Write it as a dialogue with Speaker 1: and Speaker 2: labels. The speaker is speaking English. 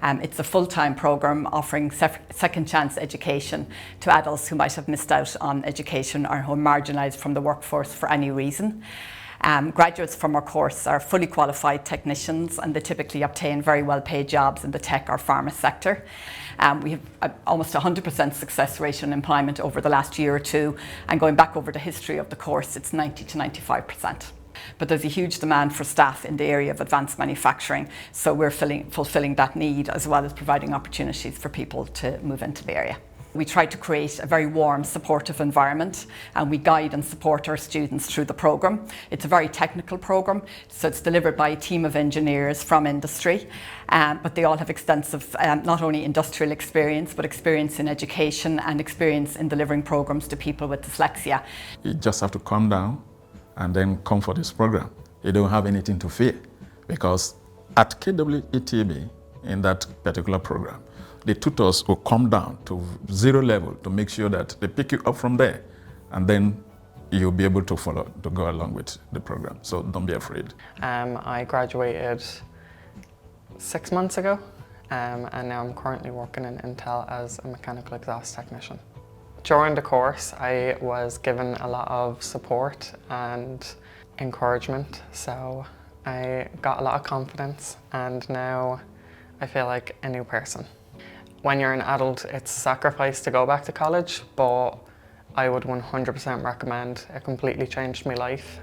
Speaker 1: It's a full-time programme offering second chance education to adults who might have missed out on education or who are marginalised from the workforce for any reason. Graduates from our course are fully qualified technicians, and they typically obtain very well paid jobs in the tech or pharma sector. We have almost 100% success rate in employment over the last year or two, and going back over the history of the course, it's 90 to 95%. But there's a huge demand for staff in the area of advanced manufacturing, so we're fulfilling that need, as well as providing opportunities for people to move into the area. We try to create a very warm, supportive environment, and we guide and support our students through the programme. It's a very technical programme, so it's delivered by a team of engineers from industry, but they all have extensive not only industrial experience, but experience in education and experience in delivering programmes to people with dyslexia.
Speaker 2: You just have to calm down and then come for this programme. You don't have anything to fear, because at KWETB, in that particular programme, the tutors will come down to zero level to make sure that they pick you up from there, and then you'll be able to follow, to go along with the program. So don't be afraid.
Speaker 3: I graduated 6 months ago, and now I'm currently working in Intel as a mechanical exhaust technician. During the course, I was given a lot of support and encouragement, so I got a lot of confidence, and now I feel like a new person. When you're an adult, it's a sacrifice to go back to college, but I would 100% recommend. It completely changed my life.